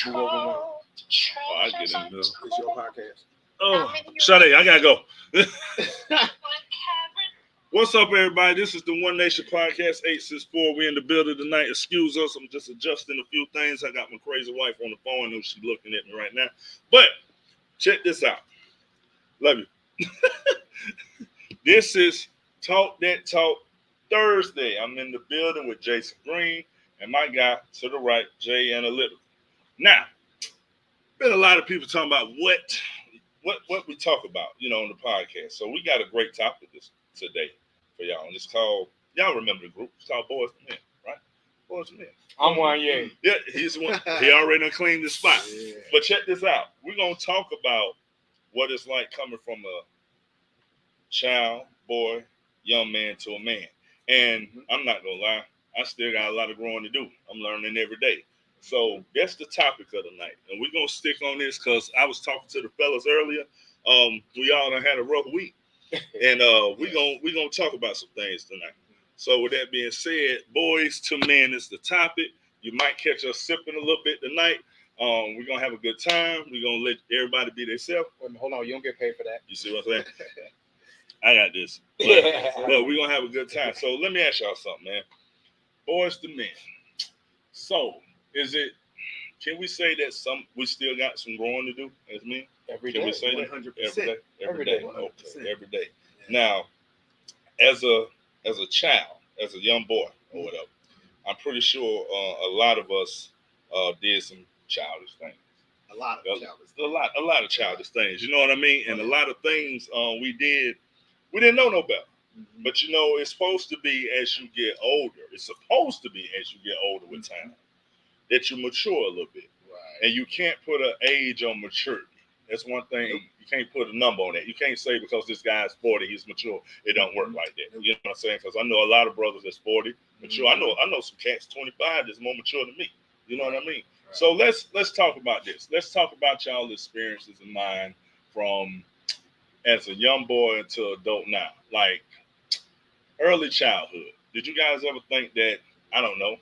Move over one. Oh, I get in the middle. It's your podcast. Oh, Sade, I gotta go. What's up, everybody? This is the One Nation Podcast 864. We in the building tonight. Excuse us. I'm just adjusting a few things. I got my crazy wife on the phone. I know she's looking at me right now. But check this out. Love you. This is Talk That Talk Thursday. I'm in the building with Jason Green and my guy to the right, Jay Analytical. Now, been a lot of people talking about what we talk about, on the podcast. So we got a great topic today for y'all. And it's called, y'all remember the group, it's called Boys to Men, right? Boys to Men. I'm one, yeah. Yeah, he's one. He already done cleaned the spot. Yeah. But check this out. We're going to talk about what it's like coming from a child, boy, young man to a man. And I'm not going to lie, I still got a lot of growing to do. I'm learning every day. So that's the topic of the night. And we're going to stick on this because I was talking to the fellas earlier. We all done had a rough week. And we're gonna talk about some things tonight. So with that being said, boys to men is the topic. You might catch us sipping a little bit tonight. We're gonna have a good time. We're gonna let everybody be themselves. Hold on, you don't get paid for that. You see what I'm saying? I got this. But we're gonna have a good time. So let me ask y'all something, man. Boys to men. So can we say that we still got some growing to do as men? Every Can day. we say 100%. that? Every day. Okay, every day. Yeah. Now, as a child, as a young boy or whatever, I'm pretty sure a lot of us did some childish things. A lot of childish things. You know what I mean? And a lot of things we didn't know no better. Mm-hmm. But it's supposed to be as you get older. It's supposed to be as you get older with time that you mature a little bit. Right. And you can't put an age on maturity. That's one thing. Nope. You can't put a number on that. You can't say because this guy's 40, he's mature. It don't work like that. Nope. You know what I'm saying? Because I know a lot of brothers that's 40 mature. Mm-hmm. I know some cats 25 that's more mature than me. You know what I mean? Right. So let's talk about this. Let's talk about y'all experiences in mind from as a young boy into adult now. Like early childhood. Did you guys ever think that, I don't know,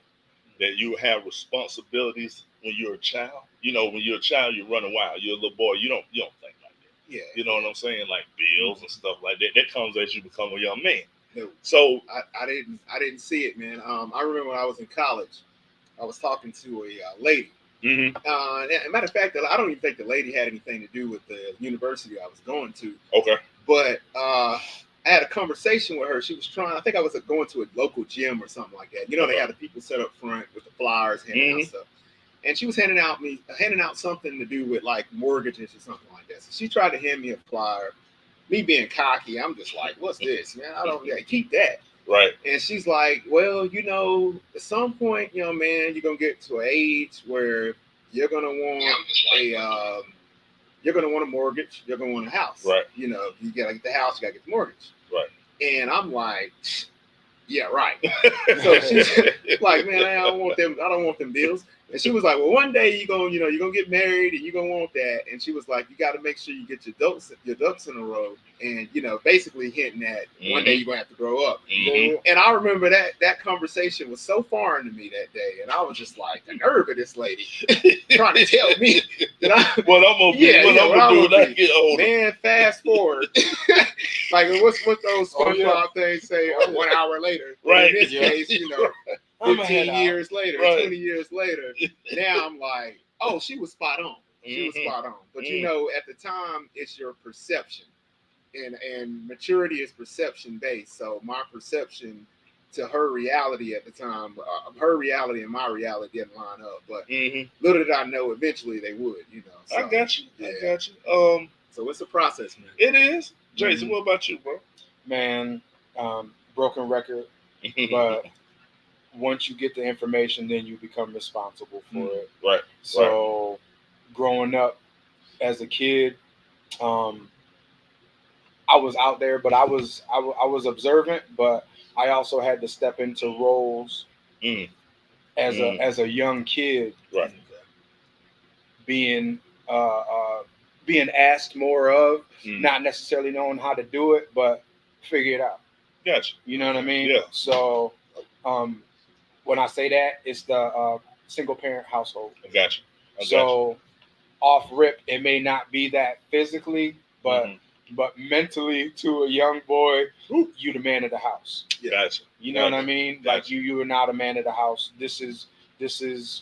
that you have responsibilities when you're a child? When you're a child, you're running wild. You're a little boy. You don't think like that. Yeah. You know what I'm saying? Like bills and stuff like that. That comes as you become a young man. No. So I didn't see it, man. I remember when I was in college, I was talking to a lady. mm-hmm. As a matter of fact, I don't even think the lady had anything to do with the university I was going to. Okay. But I had a conversation with her. She was I think I was going to a local gym or something like that. They had the people set up front with the flyers, handing out stuff. And she was handing out something to do with like mortgages or something like that. So she tried to hand me a flyer. Me being cocky, I'm just like, what's this, man? I don't keep that. Right. And she's like, well, at some point, young man, you're gonna get to an age where you're gonna want a mortgage, you're gonna want a house. Right. You gotta get the house, you gotta get the mortgage. Right. And I'm like, yeah, right. So she's like, man, I don't want them bills. And she was like, well, one day you're gonna get married and you're gonna want that. And she was like, you got to make sure you get your ducks in a row. And basically hinting at one day you're gonna have to grow up. Mm-hmm. And I remember that conversation was so foreign to me that day, and I was just like, the nerve of this lady trying to tell me that I'm gonna do when I get older. Man, fast forward, like what's those SpongeBob things say? 1 hour later, right? In this case, 15 years later, 20 years later. Now I'm like, oh, she was spot on. She was spot on. But at the time, it's your perception. And maturity is perception based. So my perception to her reality at the time, her reality and my reality didn't line up. But little did I know, eventually they would. So, I got you. Yeah. I got you. So it's a process, man. It is. Jason, what about you, bro? Man, broken record. But once you get the information, then you become responsible for it. Right. So growing up as a kid, I was out there, but I was observant, but I also had to step into roles as a young kid, right? Being asked more of, not necessarily knowing how to do it, but figure it out. Gotcha. You know what I mean? Yeah. So when I say that, it's the single parent household. I got So off rip, it may not be that physically, but mentally, to a young boy, you the man of the house. Gotcha. You know what I mean? Like you are not a man of the house. This is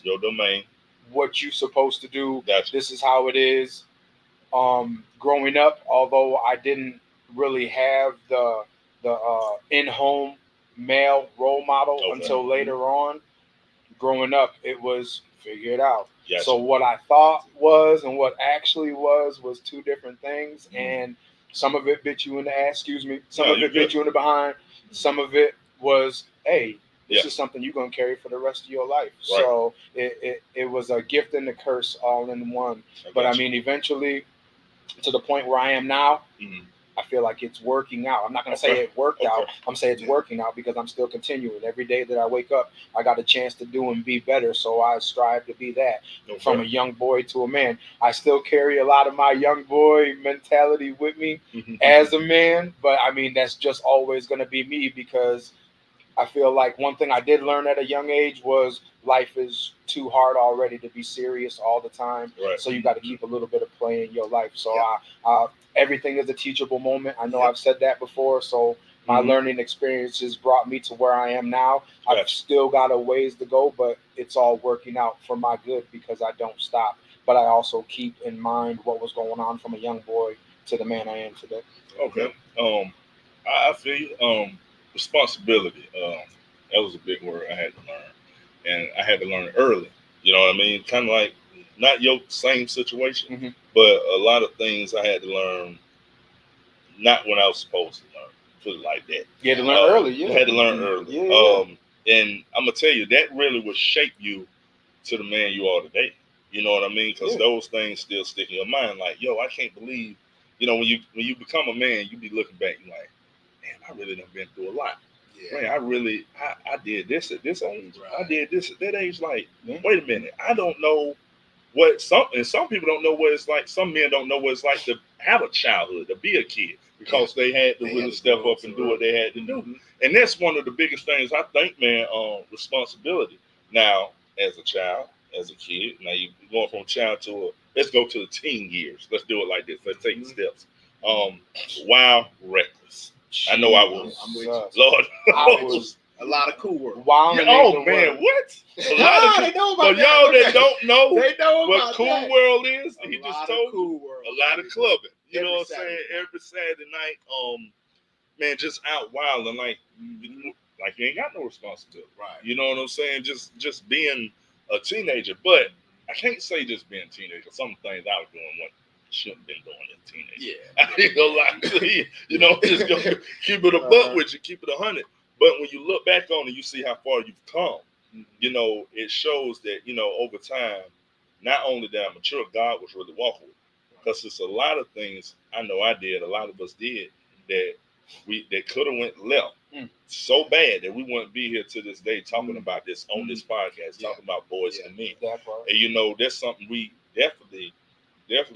your domain. What you supposed to do. Gotcha. This is how it is. Growing up, although I didn't really have the in-home male role model until later on, growing up, it was figure it out. Gotcha. So what I thought was and what actually was two different things, and some of it bit you in the ass. Excuse me. Some of it bit you in the behind. Some of it was, hey, this is something you're gonna carry for the rest of your life. Right. So it was a gift and a curse all in one. But I mean, eventually, to the point where I am now, I feel like it's working out. I'm not going to say it worked out. I'm saying it's working out because I'm still continuing. Every day that I wake up, I got a chance to do and be better. So I strive to be that from a young boy to a man. I still carry a lot of my young boy mentality with me as a man. But I mean, that's just always going to be me because I feel like one thing I did learn at a young age was life is too hard already to be serious all the time. Right. So you got to keep a little bit of play in your life. So everything is a teachable moment. I know I've said that before. So my learning experiences brought me to where I am now. I've still got a ways to go, but it's all working out for my good because I don't stop. But I also keep in mind what was going on from a young boy to the man I am today. Okay. I feel you. Responsibility. That was a big word I had to learn. And I had to learn it early. You know what I mean? Kind of like not your same situation, but a lot of things I had to learn not when I was supposed to learn. Put it like that. You had to learn early, You had to learn early. And I'm gonna tell you that really will shape you to the man you are today. You know what I mean? Because those things still stick in your mind. Like, yo, I can't believe, you know, when you become a man, you be looking back, you're like, man, I really done been through a lot. Yeah. Man, I did this at this age. Right. I did this at that age. Like, wait a minute, I don't know what some people don't know what it's like. Some men don't know what it's like to have a childhood, to be a kid, because they had to really step up and do what they had to do. And that's one of the biggest things I think, man, responsibility. Now, as a child, as a kid, now you're going from child to let's go to the teen years. Let's do it like this. Let's take the steps. Wild, reckless. I know I was. Lord, I was a lot of cool work. Wow. Oh man, what? A lot of they know about for y'all that don't know, they know what Cool that. World is. A he lot just of told cool world. A lot of clubbing. You know what I'm saying? Saturday. Every Saturday night, man, just out wild and like you ain't got no responsibility. Right. You know what I'm saying? Just being a teenager. But I can't say just being a teenager. Some things I was doing what shouldn't have been doing as a teenager. Yeah. I ain't gonna lie to you. You know, just gonna keep it a buck with you, keep it 100. But when you look back on it, you see how far you've come. You know, it shows that, you know, over time, not only did I mature, God was really walking with me. Because it's a lot of things I know I did, a lot of us did, that could have went left so bad that we wouldn't be here to this day talking about this on this podcast, talking about boys and men. And, you know, that's something we definitely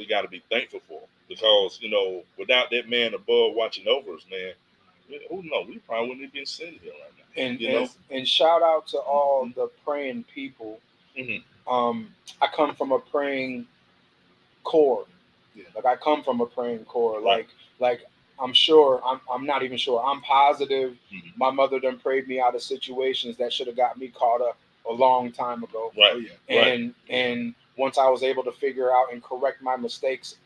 got to be thankful for. Because, you know, without that man above watching over us, man, who knows? We probably wouldn't have been sitting here right now. And you know? And shout out to all the praying people. I come from a praying core. Like I come from a praying core. Right. Like I'm sure. I'm not even sure. I'm positive. My mother done prayed me out of situations that should have got me caught up a long time ago. Right. And once I was able to figure out and correct my mistakes,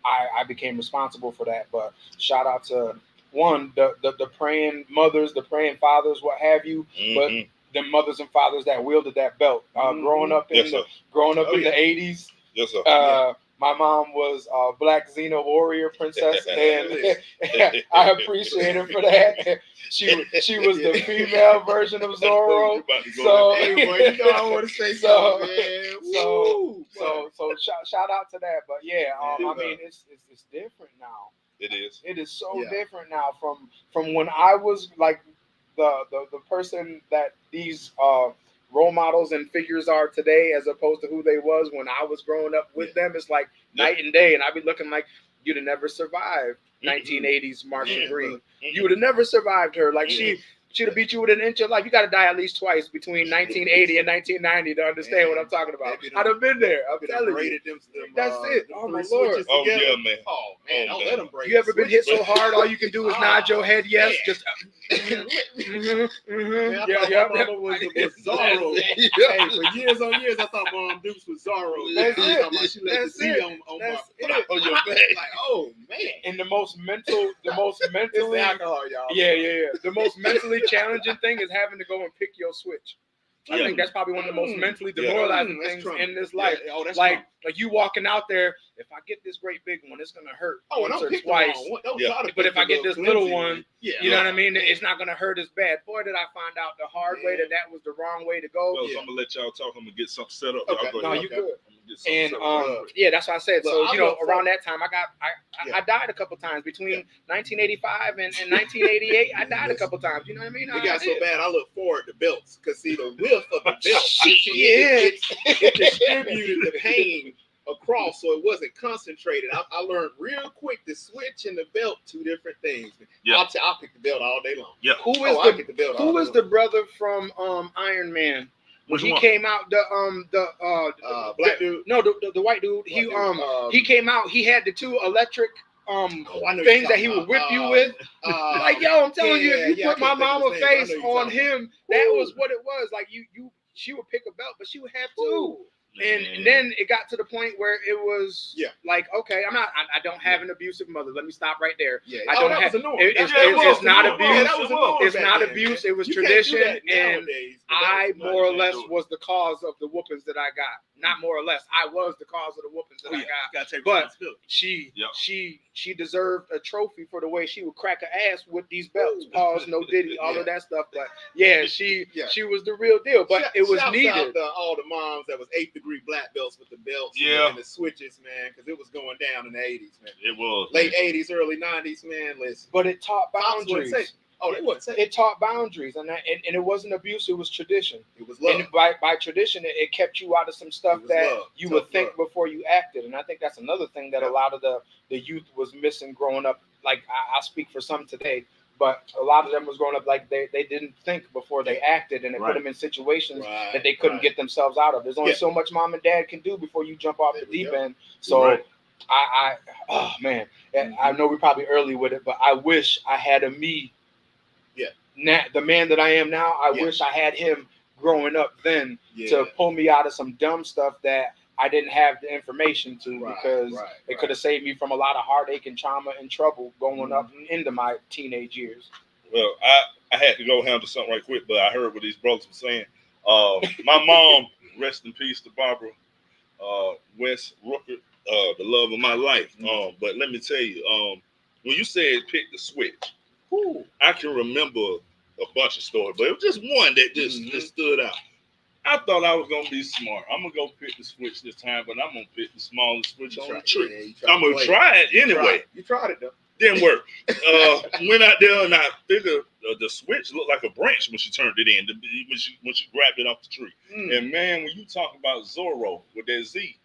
I became responsible for that. But shout out to the praying mothers, the praying fathers, what have you. But the mothers and fathers that wielded that belt. Growing up in the 80s. Yes, sir. My mom was a Black Xena warrior princess, and I appreciate her for that. She was the female version of Zorro. So, hey, boy, you know I want to say something, man. So shout out to that. But yeah, I mean it's different now. It is. It is so different now from when I was like the person that these role models and figures are today, as opposed to who they was when I was growing up with them. It's like night and day, and I'd be looking like you'd have never survived 1980s Marsha Green. You would have never survived her. Like She'd have beat you with an inch of life. You got to die at least twice between 1980 and 1990 to understand what I'm talking about. I'd have been there. I'm telling you. That's it. Oh my Lord. Oh yeah, man. Oh man, don't let them break. You ever been hit so hard, all you can do is nod your head yes? Just. Man, I thought Mama was Zorro. Hey, for years on years, I thought Mom Dukes was Zorro. That's it. She let the Z on On your back. Like, oh man. And the most mentally, It's alcohol, y'all. yeah. The most mentally challenging thing is having to go and pick your switch. I think that's probably one of the most mentally demoralizing things in this life. Yeah. Oh, that's like you walking out there, if I get this great big one, it's gonna hurt. Oh, and once or twice. But if I get this little one, you know what I mean? It's not gonna hurt as bad. Boy, did I find out the hard way that was the wrong way to go. So I'm gonna let y'all talk. I'm gonna get something set up. Okay. No, you good. And And that's what I said. So around that time, I died a couple times between 1985 and 1988. I died a couple times. You know what I mean? It got so bad. I look forward to belts because see the width of the belt. It distributed the pain across, so it wasn't concentrated. I learned real quick the switch and the belt, two different things. Yeah. I'll pick the belt all day long. Yeah. Who is the brother from Iron Man? When he came out, the black dude. No, the white dude. He came out. He had the two electric things that he would whip you with. Like yo, I'm telling you, if you put my mama face on him, that was what it was. Like she would pick a belt, but she would have two. And then it got to the point where it was like, okay, I don't have an abusive mother. Let me stop right there. I don't have. It's not abuse. It's not abuse. It was tradition, and I more or less was the cause of the whoopings that I got. Not more or less, I was the cause of the whoopings that I got. But she deserved a trophy for the way she would crack her ass with these belts. Pause, no Diddy, all of that stuff. But she was the real deal. But it was needed. Out to all the moms that was 8th degree black belts with the belts and the switches, man, because it was going down in the 80s, man. It was late 80s, early 90s, man. Listen, but it taught boundaries. They wouldn't say it taught boundaries, and it wasn't abuse. It was tradition. It was love. And by tradition, it kept you out of some stuff that you would think before you acted. And I think that's another thing that a lot of the youth was missing growing up. Like I speak for some today, but a lot of them was growing up like they didn't think before they acted, and it put them in situations that they couldn't get themselves out of. There's only so much mom and dad can do before you jump off the deep end. So oh man, I know we're probably early with it, but I wish I had a me. The man that I am now, I wish I had him growing up then to pull me out of some dumb stuff that I didn't have the information to, because it could have saved me from a lot of heartache and trauma and trouble going up into my teenage years. Well, I had to go handle something right quick, but I heard what these brothers were saying. My mom, rest in peace to Barbara West Rooker, the love of my life. But let me tell you, when you said pick the switch, I can remember a bunch of stories, but it was just one that just stood out. I thought I was gonna be smart. I'm gonna go pick the switch this time, but I'm gonna pick the smallest switch on the tree. I'm gonna try it anyway. You tried it though. Didn't work. Went out there and I figured the switch looked like a branch when she turned it in. When she grabbed it off the tree. And man, when you talk about Zorro with that Z,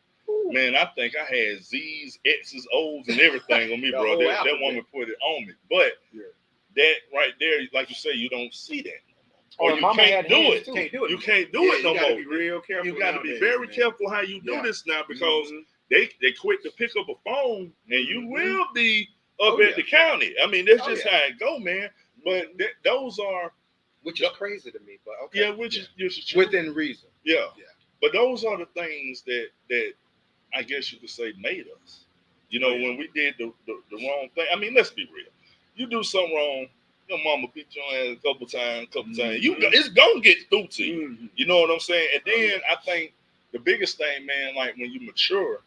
man, I think I had Z's, X's, O's, and everything on me, bro. That woman put it on me. But that right there, like you say, you don't see that. Or you can't do it. You can't do it no more. Be real careful. You got to be very careful how you do this now, because they quick to pick up a phone and you will be up at the county. I mean, that's just how it go, man. But those are, which is crazy to me, but okay. Yeah, which is within reason. Yeah. But those are the things that I guess you could say made us. You know, when we did the wrong thing. I mean, let's be real. You do something wrong, your mama beat your ass a couple times. It's gonna get through to you. You know what I'm saying? And then I think the biggest thing, man, like when you mature,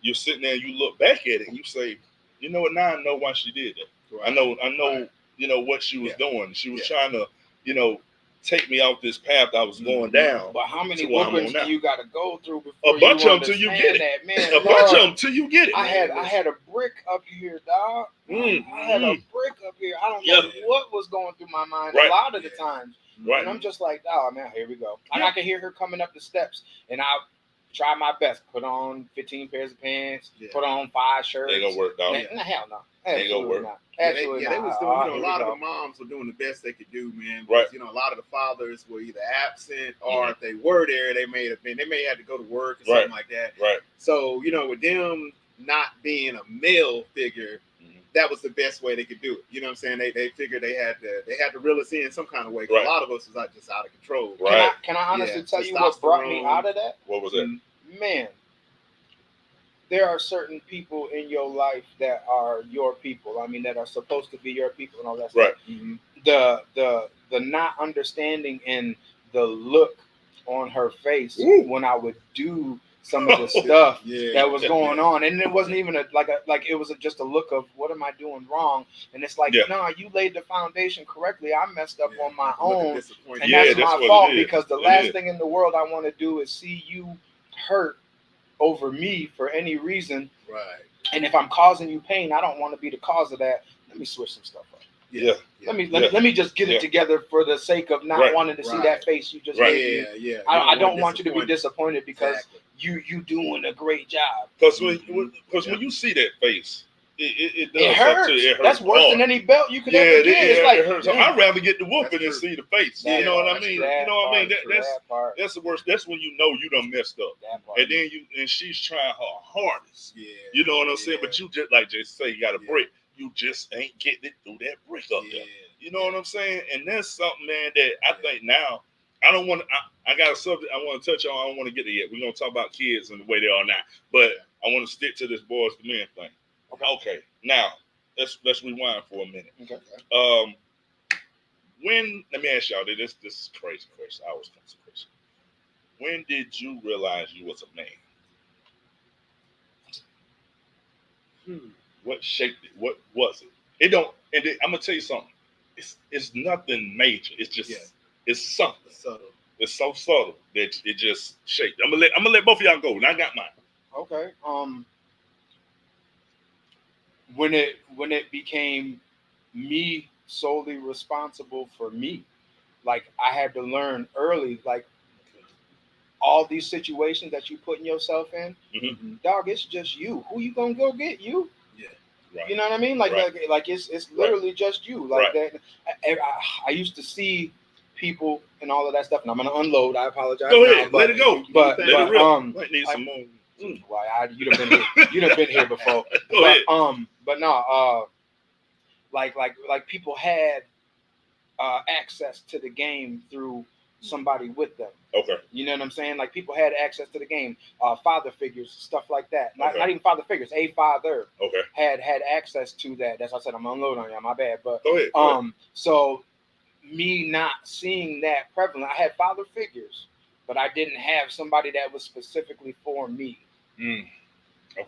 you're sitting there and you look back at it and you say, you know what, now I know why she did that. Right. I know, you know what she was doing. She was trying to, you know, take me off this path I was going down. But how many whoopings do you got to go through before a bunch of them till you get it? Man, a bunch of them till you get it. I had a brick up here, dog. I had a brick up here. I don't know what was going through my mind a lot of the times. Right. And I'm just like, oh man, here we go. And I can hear her coming up the steps, and try my best. Put on 15 pairs of pants. Put on 5 shirts. Ain't gonna work, dog. Hell no. Ain't gonna work. Not. Absolutely they was doing, a lot of the moms were doing the best they could do, man. Because, a lot of the fathers were either absent or if they were there, they may have to go to work or something like that. Right. So, with them not being a male figure, that was the best way they could do it. You know what I'm saying? They figured they had to reel us in some kind of way. Right. A lot of us was just out of control. Right. Can I honestly tell you what brought me out of that? What was it? Man, there are certain people in your life that are your people. I mean, that are supposed to be your people and all that stuff. Right. Mm-hmm. The not understanding and the look on her face when I would do some of the stuff that was going on, and it wasn't even it was just a look of what am I doing wrong, and it's like no, you laid the foundation correctly. I messed up on my own, and that's my fault because the last thing in the world I want to do is see you hurt over me for any reason. Right. And if I'm causing you pain, I don't want to be the cause of that. Let me switch some stuff up. Yeah. Let me just get it together for the sake of not wanting to see that face you just made. Yeah. I don't want you to be disappointed because you doing a great job. Because when you see that face, it does it hurts. It hurts. That's worse than any belt you could ever get. It's like it hurts. So I'd rather get the whooping than see the face. You know what I mean? That's the worst. That's when you know you done messed up. And then she's trying her hardest. Yeah. You know what I'm saying? But you just like Jason say, you got a break. You just ain't getting it through that brick up there. You know what I'm saying? And that's something, man, that I think now I don't want to. I got a subject I want to touch on. I don't want to get there yet. We're gonna talk about kids and the way they are now, but I want to stick to this boys to men thing. Okay. Now let's rewind for a minute. Okay. Let me ask y'all this is crazy question. I always come to question. When did you realize you was a man? What shaped it? What was it? I'm gonna tell you something. It's nothing major. It's just it's something subtle. It's so subtle that it just shaped. I'm gonna let both of y'all go. And I got mine. Okay. When it became me solely responsible for me, like I had to learn early, like all these situations that you putting yourself in, dog, it's just you. Who you gonna go get? You? Yeah. Right. You know what I mean? Like it's literally just you. Like that. I used to see people and all of that stuff, and I'm gonna unload. I apologize. Go ahead, let it go. But let it rip. Might need some more. Why you'd have been here. You'd have been here before. Go ahead. But no, like people had access to the game through somebody with them. Okay. You know what I'm saying? Like people had access to the game, father figures, stuff like that. Not even father figures, a father had access to that. That's why I said I'm unloading on y'all. My bad. But go ahead. So me not seeing that prevalent, I had father figures, but I didn't have somebody that was specifically for me. Okay.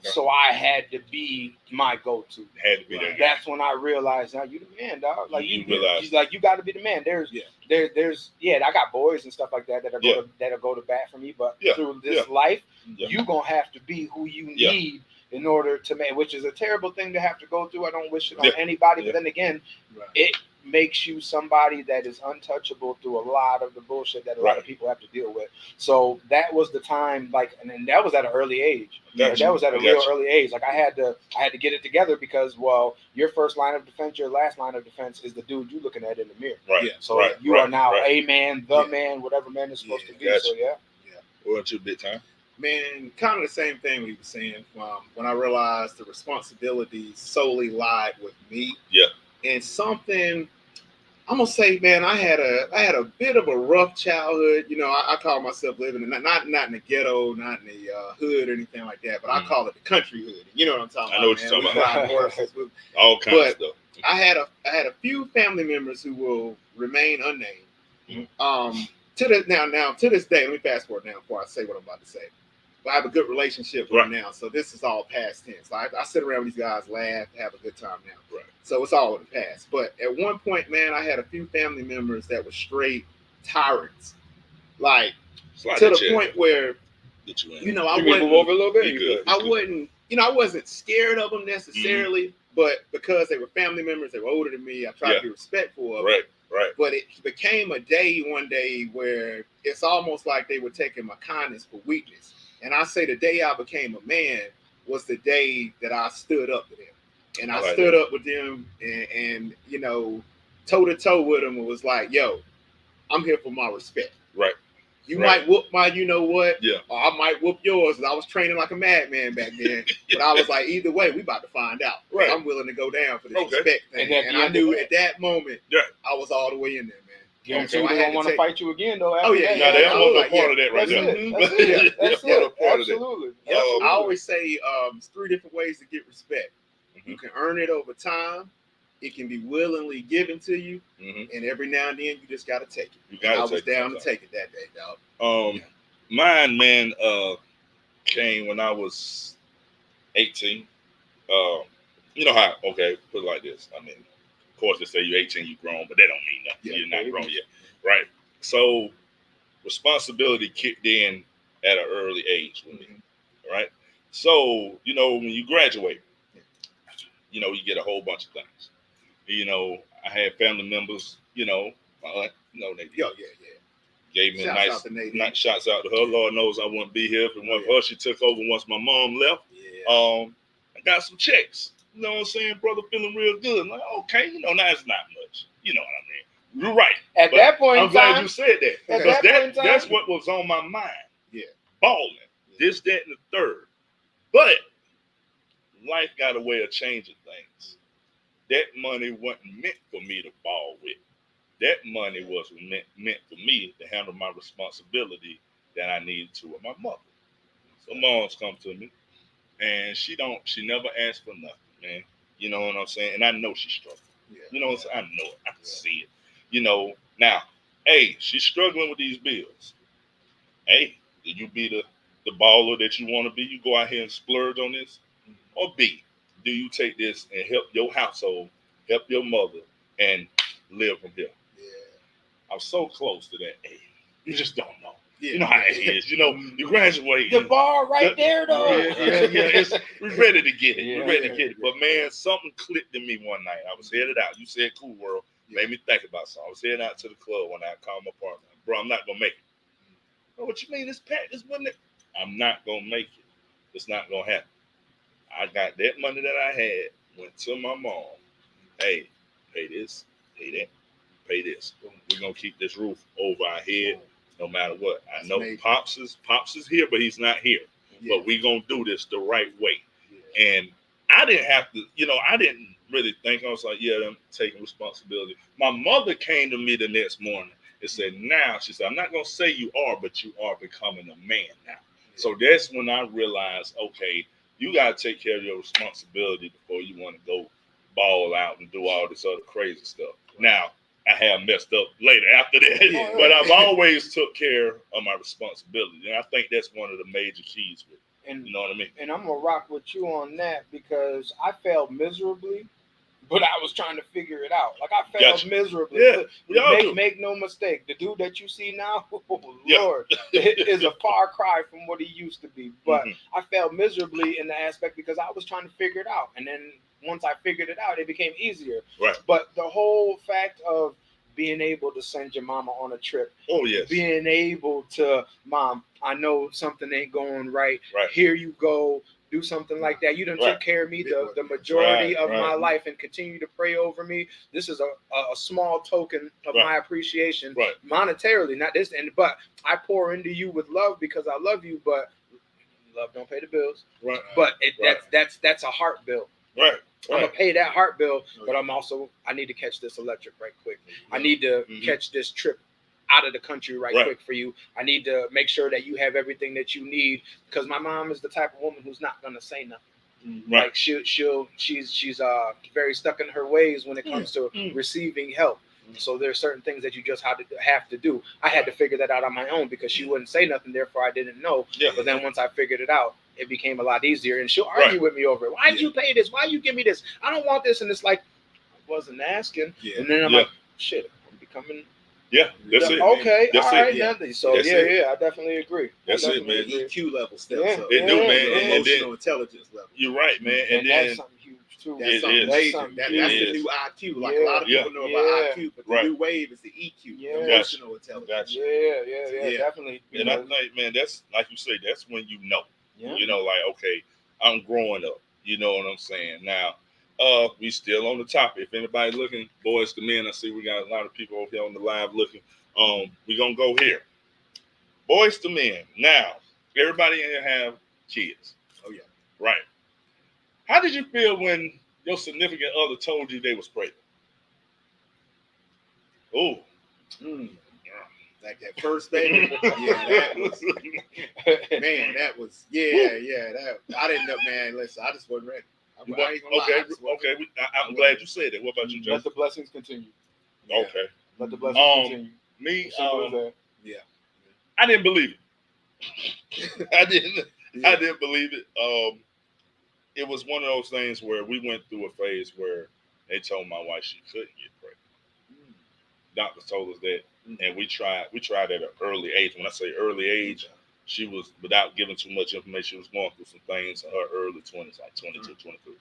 So I had to be my go-to. Had to be there. That's when I realized, now you the man, dog. Like you realize, like you got to be the man. There's I got boys and stuff like that that'll go to bat for me. But through this life, you gonna have to be who you need in order to make, which is a terrible thing to have to go through. I don't wish it on anybody, but then again, it makes you somebody that is untouchable through a lot of the bullshit that a lot of people have to deal with. So that was the time, like, and that was at an early age. That was at a real early age. Like I had to get it together because, well, your first line of defense, your last line of defense is the dude you're looking at in the mirror. Right. So you are now a man, the man, whatever man is supposed to be. Gotcha. So What about you, big time? Man, kind of the same thing we were saying. When I realized the responsibility solely lied with me. Yeah. And something, I'm gonna say, man, I had a bit of a rough childhood. You know, I call myself living in not in the ghetto, not in the hood or anything like that, but I call it the country hood. You know what I'm talking about? I know what you're talking about. All kinds of stuff. I had a few family members who will remain unnamed. To this day, let me fast forward now before I say what I'm about to say. But I have a good relationship with them now, so this is all past tense. I sit around with these guys, laugh, have a good time now. Right. So it's all in the past. But at one point, man, I had a few family members that were straight tyrants, like to the point where I wouldn't move over a little bit. I wasn't scared of them necessarily, but because they were family members, they were older than me. I tried to be respectful of them. Right. But it became one day where it's almost like they were taking my kindness for weakness. And I say the day I became a man was the day that I stood up to them. And I stood up with them and you know, toe to toe with them and was like, yo, I'm here for my respect. Right. You might whoop my, you know what? Yeah. Or I might whoop yours. I was training like a madman back then. But I was like, either way, we about to find out. Right. I'm willing to go down for this respect thing. And I knew at that moment, I was all the way in there, man. Guarantee they don't want to fight you again, though. Oh, yeah. No, they don't want no part of that right there. That's it. That's it. Absolutely. Yep. I always say it's 3 different ways to get respect. You can earn it over time. It can be willingly given to you, and every now and then you just gotta take it. I was down to take it that day, dog. Mine, man, came when I was 18. You know how? Okay, put it like this. I mean, of course, they say you're 18, you're grown, but that don't mean nothing. You're not grown yet, right? So, responsibility kicked in at an early age with me, right? So, you know, when you graduate, you know, you get a whole bunch of things. You know, I had family members, you know, they gave me nice shots out to her. Lord knows I wouldn't be here if it wasn't for her. She took over once my mom left. I got some checks. You know what I'm saying? Brother feeling real good. I'm like, okay, you know, now it's not much. You know what I mean? You're right. At that point I'm glad you said that. Because that's what was on my mind. Yeah. Balling. This, that, and the third. But life got a way of changing things. That money wasn't meant for me to ball with. That money was meant for me to handle my responsibility that I needed to with my mother. So moms come to me, and she never asked for nothing, man. You know what I'm saying? And I know she's struggling. Yeah. You know what I'm saying? I know it. I can see it. You know, now, A, she's struggling with these bills. A, did you be the baller that you want to be? You go out here and splurge on this? Or B, do you take this and help your household, help your mother, and live from here? Yeah. I'm so close to that age. You just don't know. Yeah. You know how it is. You know, you graduate. The bar right there, though. Yeah. We're ready to get it. We're ready to get it. But, man, something clicked in me one night. I was headed out. You said Cool World. Made me think about something. I was heading out to the club when I called my partner. Bro, I'm not going to make it. Oh, what you mean? It's packed. This wasn't it. I'm not going to make it. It's not going to happen. I got that money that I had, went to my mom. Hey, pay this, pay that, pay this. We're going to keep this roof over our head no matter what. I know Pops is here, but he's not here. Yeah. But we're going to do this the right way. Yeah. And I didn't have to, you know, I didn't really think. I was like, yeah, I'm taking responsibility. My mother came to me the next morning and said, now, she said, I'm not going to say you are, but you are becoming a man now. Yeah. So that's when I realized, okay, you got to take care of your responsibility before you want to go ball out and do all this other crazy stuff. Now, I have messed up later after that, but I've always took care of my responsibility. And I think that's one of the major keys with it. And, you know what I mean? And I'm going to rock with you on that because I failed miserably, but I was trying to figure it out. Like, I failed miserably. Yeah, make no mistake. The dude that you see now, Lord, is a far cry from what he used to be. But I failed miserably in the aspect because I was trying to figure it out. And then once I figured it out, it became easier. Right. But the whole fact of being able to send your mama on a trip. Oh, yes. Being able to, Mom, I know something ain't going right. Right. Here you go. Do something like that. You done took care of me the majority of my life and continue to pray over me. This is a small token of my appreciation monetarily, not this. But I pour into you with love because I love you. But love don't pay the bills. Right. But that's a heart bill. Right. I'm gonna pay that heart bill, but I need to catch this electric right quick. I need to catch this trip out of the country right quick for you. I need to make sure that you have everything that you need because my mom is the type of woman who's not gonna say nothing. Like she's very stuck in her ways when it comes to receiving help. So there's certain things that you just have to do. I had to figure that out on my own because she wouldn't say nothing, therefore I didn't know. Yeah. But then once I figured it out, it became a lot easier. And she'll argue with me over it. Why did you pay this? Why you give me this? I don't want this. And it's like, I wasn't asking. Yeah. And then I'm like, shit, I'm becoming. Yeah, that's it. Okay, that's all right, nothing. So I definitely agree. That's it, man. EQ level steps up. It do, man. Emotional intelligence level. You're right, man. And then, that's something huge too. That's something major. That's the new IQ. Like a lot of people know about IQ, but the new wave is the EQ, emotional intelligence. Yeah, definitely. And I think, man, that's like you say, that's when you know. You know, like, okay, I'm growing up. You know what I'm saying? Now, we still on the topic. If anybody looking, Boys II Men, I see we got a lot of people over here on the live looking. We're gonna go here. Boys II Men. Now, everybody in here have kids. Oh yeah. Right. How did you feel when your significant other told you they was pregnant? Oh. Like that first baby. That was that I didn't know, man. Listen, I just wasn't ready. I'm glad you said that. What about you, Joe? Let the blessings continue. Okay. Let the blessings continue. Me, I didn't believe it. I didn't believe it. It was one of those things where we went through a phase where they told my wife she couldn't get pregnant. Doctors told us that, and we tried at an early age. When I say early age, she was, without giving too much information, she was going through some things in her early 20s, like 22, 23.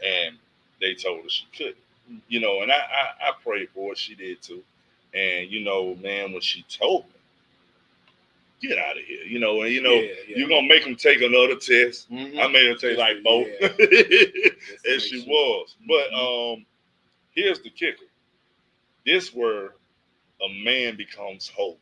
And they told her she couldn't. You know, and I prayed for her. She did too. And, you know, man, when she told me, get out of here, you're gonna make them take another test. I made her take like both, and she was. But here's the kicker: this where a man becomes whole,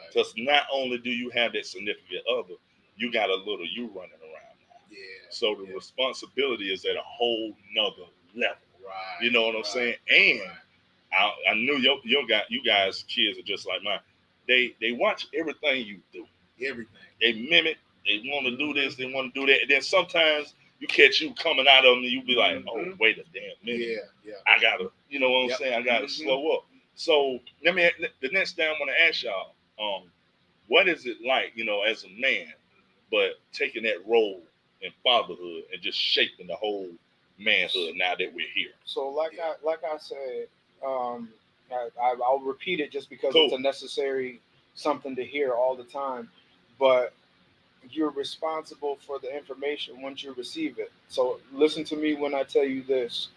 because not only do you have that significant other, you got a little you running around now. So the responsibility is at a whole nother level. You know what I'm saying? And I knew you guys kids are just like mine. They watch everything you do. Everything. They mimic. They want to do this. They want to do that. And then sometimes you catch you coming out of them, and you be like, "Oh, wait a damn minute. I gotta, you know what I'm saying? I gotta slow up." So the next thing I want to ask y'all, what is it like, as a man, but taking that role in fatherhood and just shaping the whole manhood now that we're here? So like I said, I'll repeat it just because it's a necessary something to hear all the time, but you're responsible for the information once you receive it. So listen to me when I tell you this.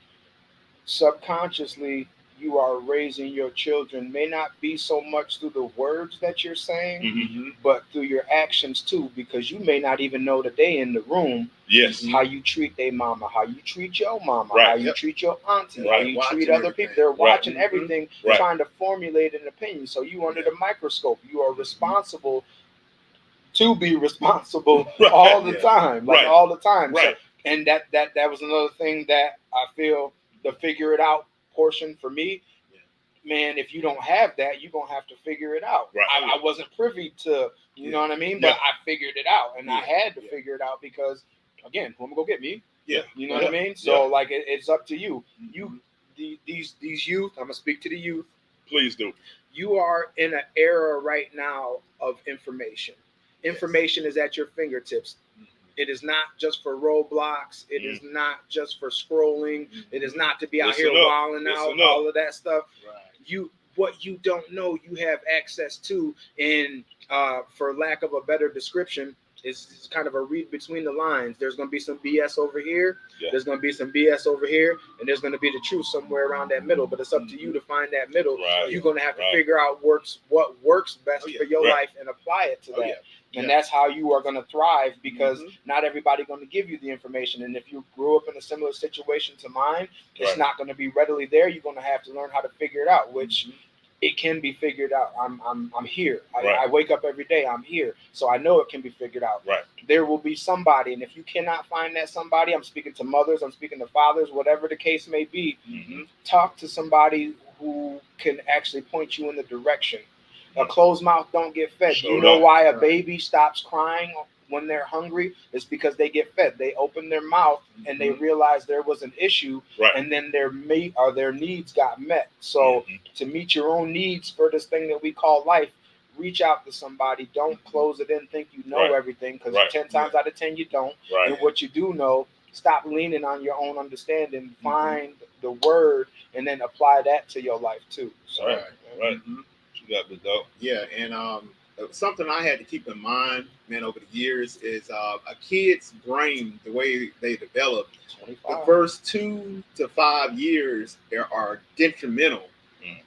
Subconsciously, you are raising your children, may not be so much through the words that you're saying, but through your actions too, because you may not even know that they in the room. Yes. How you treat their mama, how you treat your mama, how you treat your auntie, how you treat other people. They're watching everything, trying to formulate an opinion. So you under the microscope. You are responsible to be responsible all the time, all the time. So, and that was another thing that I feel the figure it out portion for me. Man, if you don't have that, you're gonna have to figure it out. I wasn't privy to, you know what I mean, but I figured it out, and I had to figure it out because, again, who am I gonna go get me? You know what I mean. So like, it's up to you. These youth. I'm gonna speak to the youth. Please do. You are in an era right now of information. Information is at your fingertips. It is not just for roadblocks. It is not just for scrolling. It is not to be out here wilding out, all of that stuff. What you don't know, you have access to. And for lack of a better description, it's kind of a read between the lines. There's going to be some BS over here. There's going to be some BS over here. And there's going to be the truth somewhere around that middle. But it's up to you to find that middle. You're going to have to figure out what works best for your life and apply it to that. And that's how you are going to thrive, because not everybody going to give you the information. And if you grew up in a similar situation to mine, it's not going to be readily there. You're going to have to learn how to figure it out, which it can be figured out. I'm here. I wake up every day. I'm here. So I know it can be figured out. There will be somebody. And if you cannot find that somebody, I'm speaking to mothers, I'm speaking to fathers, whatever the case may be, talk to somebody who can actually point you in the direction. A closed mouth don't get fed. You know why a baby stops crying when they're hungry? It's because they get fed. They open their mouth and they realize there was an issue, and then their needs got met. So to meet your own needs for this thing that we call life, reach out to somebody. Don't close it in, think you know everything, because 10 times out of 10 you don't. And what you do know, stop leaning on your own understanding. Find the word and then apply that to your life too. So, You got the dope. Yeah, and something I had to keep in mind, man, over the years is a kid's brain, the way they develop, 25. the first 2 to 5 years are detrimental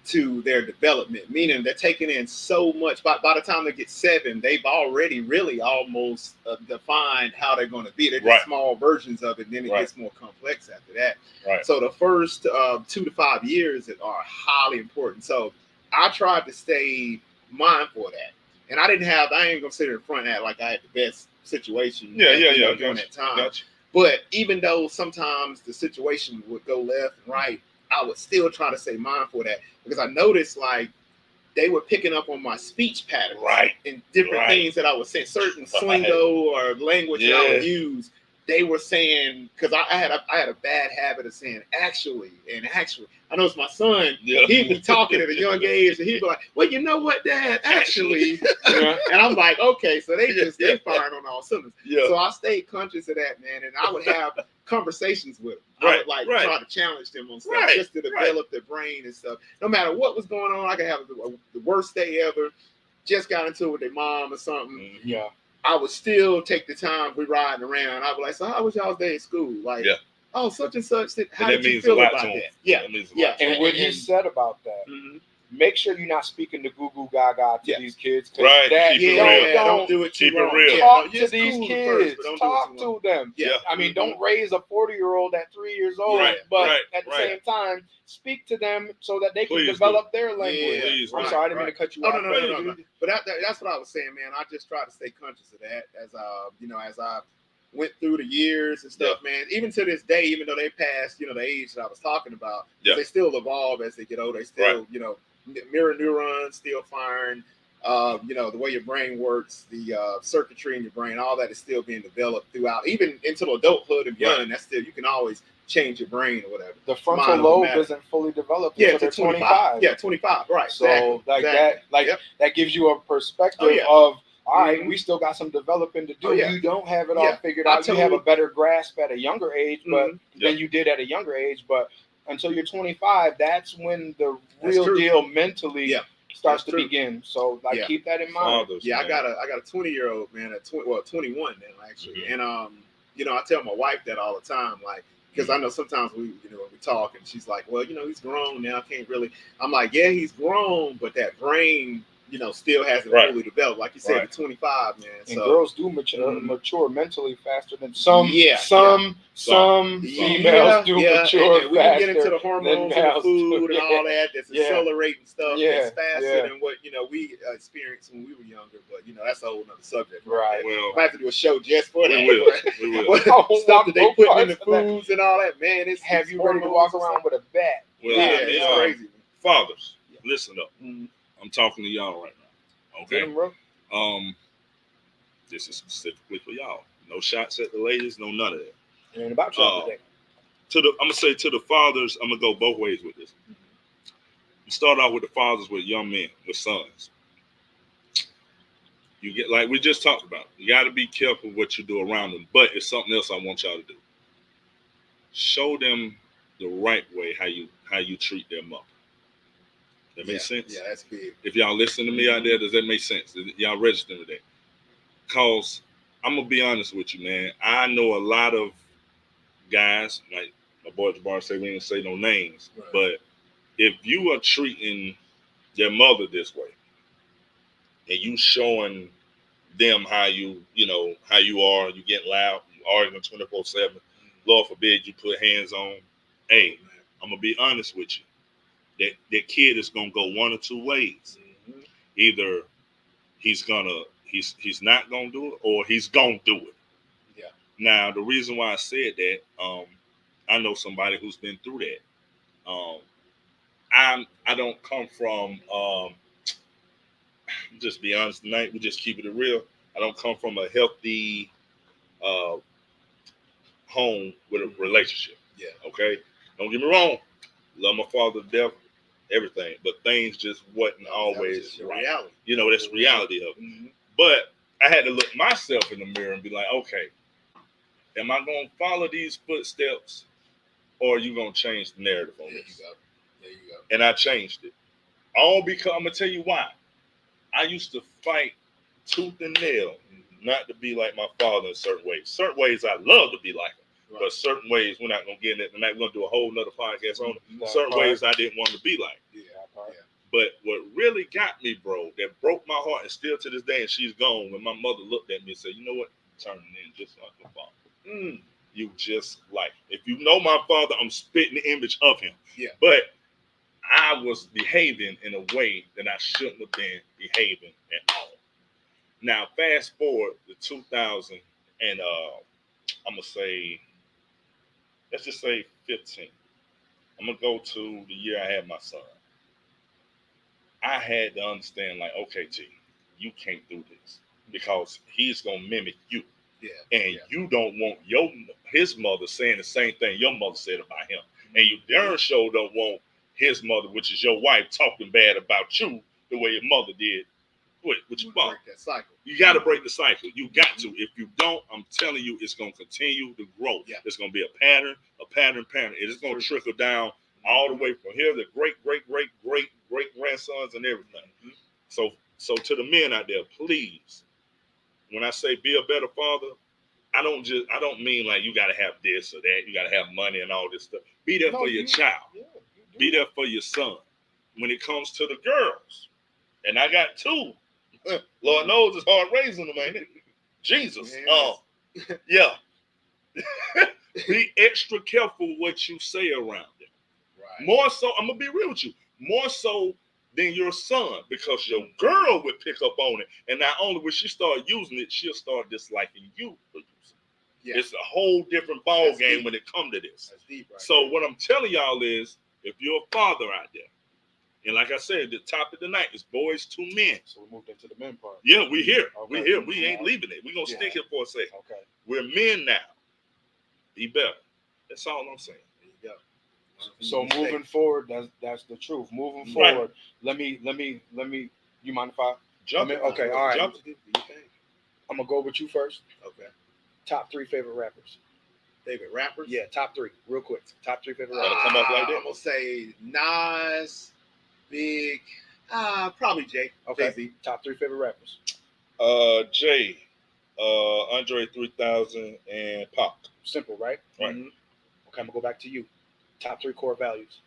to their development, meaning they're taking in so much. By the time they get 7, they've already really almost defined how they're going to be. They're just small versions of it, then it gets more complex after that. Right. So the first 2 to 5 years are highly important. So I tried to stay mindful of that. And I ain't gonna sit in front of that like I had the best situation during that time. But even though sometimes the situation would go left and right, I would still try to stay mindful of that, because I noticed like they were picking up on my speech patterns and different things that I was saying, certain slingo or language that I would use. They were saying, because I had a bad habit of saying actually. I know it's my son. He'd be talking at a young age, and he'd be like, "Well, you know what, Dad? Actually," and I'm like, "Okay." So they firing on all cylinders. So I stayed conscious of that, man, and I would have conversations with them. I would try to challenge them on stuff just to develop their brain and stuff. No matter what was going on, I could have the worst day ever. Just got into it with their mom or something. Yeah. I would still take the time we riding around. I'd be like, "So how was y'all's day at school?" Like, "Oh, such and such. How did you feel about that?" Yeah. And what he said about that, make sure you're not speaking to goo goo gaga to these kids. Right. Don't do it too long. Real. Talk to these kids. First, Talk to them. Yeah. I mean, don't raise a 40-year-old at 3 years old, but at the same time, speak to them so that they can develop their language. I'm sorry, I didn't mean to cut you off. No. But that's what I was saying, man. I just try to stay conscious of that as I went through the years and stuff, man. Even to this day, even though they passed, the age that I was talking about, they still evolve as they get older. They still, mirror neurons still firing. The way your brain works, the circuitry in your brain, all that is still being developed throughout, even into adulthood and beyond. That's still, you can always change your brain or whatever. The frontal lobe isn't fully developed until they're 25. Yeah, 25. Right. So that gives you a perspective of, all right, we still got some developing to do. You don't have it all figured out. You have a better grasp at a younger age, than you did at a younger age. But until you're 25, that's when the real deal mentally starts to begin. So keep that in mind. I got a 20-year-old, man, 21 now actually, and I tell my wife that all the time, like, because I know sometimes we talk and she's like, well, he's grown now. I can't really. I'm like, yeah, he's grown, but that brain, still hasn't fully developed. Like you said, at 25, man. And girls do mature mentally faster than some females do mature and we can get into the hormones and the food and all that. That's accelerating stuff. That's faster than what we experienced when we were younger. But that's a whole other subject. Right. Well, I have to do a show just for that. We will. Stuff that they put in the foods and all that, man. It's have you ready to walk around with a bat? Well, it's crazy. Fathers, listen up. I'm talking to y'all right now. Okay. This is specifically for y'all. No shots at the ladies, no none of that. It ain't about y'all today. I'm gonna say to the fathers, I'm gonna go both ways with this. You start off with the fathers, with young men, with sons. You get, like we just talked about, you got to be careful what you do around them. But it's something else I want y'all to do. Show them the right way how you treat their mother. That makes sense? Yeah, that's big. If y'all listen to me out there, does that make sense? Y'all register with that? Because I'm going to be honest with you, man. I know a lot of guys, like my boy Jabbar said, we didn't say no names. Right. But if you are treating their mother this way, and you showing them how you are, you get loud, you arguing 24/7, Lord forbid you put hands on, hey, I'm going to be honest with you. That kid is gonna go one or two ways. Either he's not gonna do it, or he's gonna do it. Yeah. Now the reason why I said that, I know somebody who's been through that. I don't come from. Just be honest tonight. We just keep it real. I don't come from a healthy home with a relationship. Yeah. Okay. Don't get me wrong. Love my father to death. Everything, but things just wasn't always reality. That's reality of it. But I had to look myself in the mirror and be like, okay, am I going to follow these footsteps, or are you going to change the narrative on this? There you go. And I changed it. All because I'm going to tell you why. I used to fight tooth and nail not to be like my father in certain ways. Certain ways I love to be like him. Right. But certain ways we're not gonna get in it tonight. We're gonna do a whole nother podcast on it. Certain ways I didn't want to be like. Yeah. But what really got me, bro, that broke my heart, and still to this day, and she's gone, when my mother looked at me and said, you know what? Turning in just like your father. You just like, if you know my father, I'm spitting the image of him. Yeah. But I was behaving in a way that I shouldn't have been behaving at all. Now, fast forward to 2000, and I'm gonna say, let's just say 15. I'm gonna go to the year I had my son. I had to understand, like, okay, G, you can't do this because he's gonna mimic you. Yeah. And you don't want his mother saying the same thing your mother said about him. And you darn sure don't want his mother, which is your wife, talking bad about you the way your mother did with your father. Break that cycle. You got to break the cycle. You got to. If you don't, I'm telling you, it's going to continue to grow. Yeah. It's going to be a pattern. It is going to trickle down all the way from here to great grandsons and everything. So to the men out there, please, when I say be a better father, I don't mean like you got to have this or that. You got to have money and all this stuff. Be there for your child. Yeah, be there for your son. When it comes to the girls, and I got 2. Lord knows it's hard raising them, ain't it? Jesus. Yeah. Be extra careful what you say around them. Right. More so, I'm going to be real with you, more so than your son, because your girl would pick up on it. And not only will she start using it, she'll start disliking you for using it. Yeah. It's a whole different ball game when it comes to this. That's deep, right? So what I'm telling y'all is, if you're a father out there, and like I said, the topic tonight is boys to men. So we moved into the men part. Yeah, we here. Okay. We here. We ain't leaving it. We're going to stick here for a second. Okay. We're men now. Be better. That's all I'm saying. There you go. So moving forward, that's the truth. Moving forward, let me. You mind if I jump in? Okay, all right. I'm gonna go with you first. Okay. Top 3 favorite rappers. Favorite rappers? Yeah, top 3, real quick. Top 3 favorite rappers. Come up like that. I'm gonna say Nas, Big, probably Jay. Okay. Jay-Z. Top 3 favorite rappers. Jay, Andre 3000, and Pac. Simple, right? Right. Mm-hmm. Okay, I'm gonna go back to you. Top 3 core values.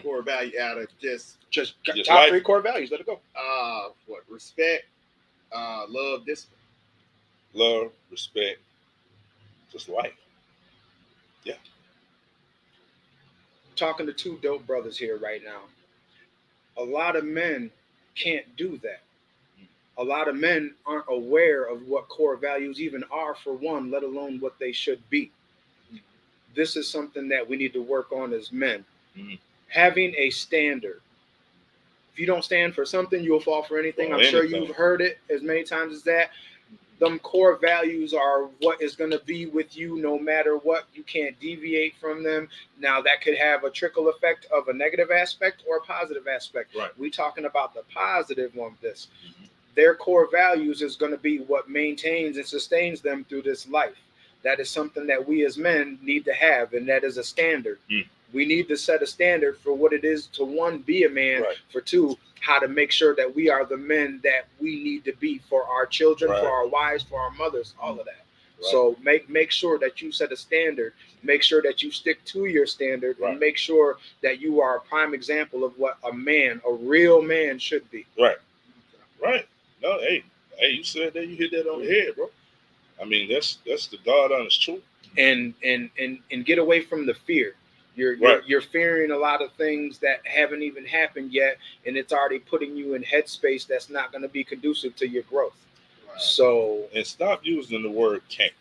Core value out of just top 3 core values. Let it go. Respect, love, discipline. Love, respect, just life. Yeah. Talking to 2 dope brothers here right now. A lot of men can't do that. A lot of men aren't aware of what core values even are, for one, let alone what they should be. This is something that we need to work on as men. Mm-hmm. Having a standard. If you don't stand for something, you'll fall for anything. I'm sure you've heard it as many times as that. Them core values are what is going to be with you no matter what. You can't deviate from them. Now, that could have a trickle effect of a negative aspect or a positive aspect. Right. We're talking about the positive one of this. Mm-hmm. Their core values is going to be what maintains and sustains them through this life. That is something that we as men need to have, and that is a standard. We need to set a standard for what it is to, 1, be a man, for 2, how to make sure that we are the men that we need to be for our children, for our wives, for our mothers, all of that. Right. So make sure that you set a standard, make sure that you stick to your standard, and make sure that you are a prime example of what a real man should be. Right. Right. No, hey, you said that, you hit that on the head, bro. I mean, that's the God honest truth. And get away from the fear. You're fearing a lot of things that haven't even happened yet, and it's already putting you in headspace that's not going to be conducive to your growth. Right. So, and stop using the word can't.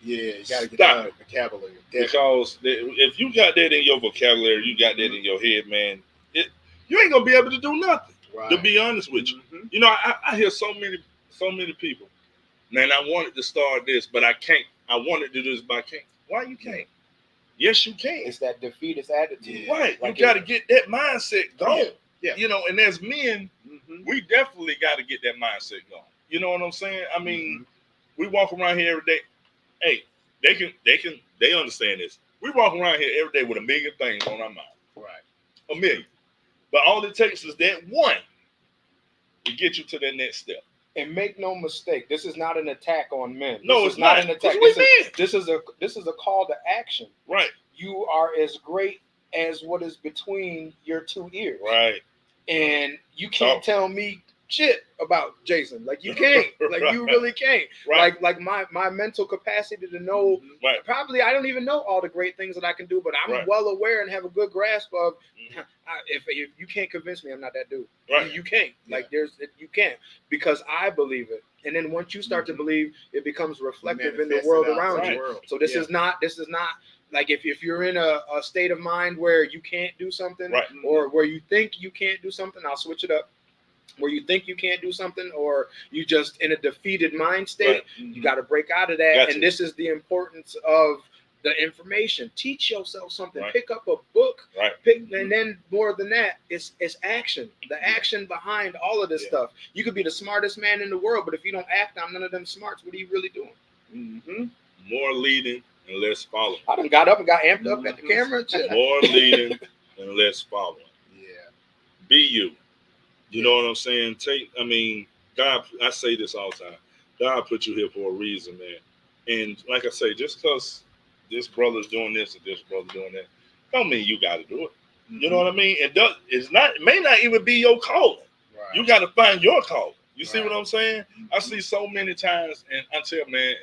Yeah, you got to get that vocabulary. Because if you got that in your vocabulary, you got that in your head, man, you ain't gonna be able to do nothing. Right. To be honest with you, you know, I hear so many people. Man, I wanted to start this, but I can't. I wanted to do this, but I can't. Why you can't? Yes, you can. It's that defeatist attitude. Right. Like, you got to get that mindset going. Yeah. You know, and as men, we definitely got to get that mindset going. You know what I'm saying? I mean, we walk around here every day. Hey, they understand this. We walk around here every day with a million things on our mind. Right. $1 million. But all it takes is that one to get you to that next step. And make no mistake, this is not an attack on men. No, it's not an attack. This is a call to action. Right. You are as great as what is between your two ears. Right. And you can't tell me shit about Jason. Like you can't. Like you really can't. Right. Like my mental capacity to know. Right. Probably I don't even know all the great things that I can do, but I'm well aware and have a good grasp of. If you can't convince me, I'm not that dude. Right. You can't. Like you can't, because I believe it. And then once you start to believe, it becomes reflective in the world around you. So this is not like if you're in a state of mind where you can't do something, or where you think you can't do something, I'll switch it up. Where you think you can't do something, or you just in a defeated mind state, you got to break out of that. And this is the importance of the information. Teach yourself something. Pick up a book. And then more than that, it's action. The action behind all of this stuff. You could be the smartest man in the world, but if you don't act on none of them smarts, what are you really doing? More leading and less following. I done got up and got amped up at the camera. More leading and less following. Yeah. Be you. You know what I'm saying? God, I say this all the time. God put you here for a reason, man. And like I say, just because this brother's doing this and this brother's doing that, don't mean you got to do it. You know what I mean? It may not even be your calling. Right. You got to find your calling. You see what I'm saying? I see so many times, and I tell man,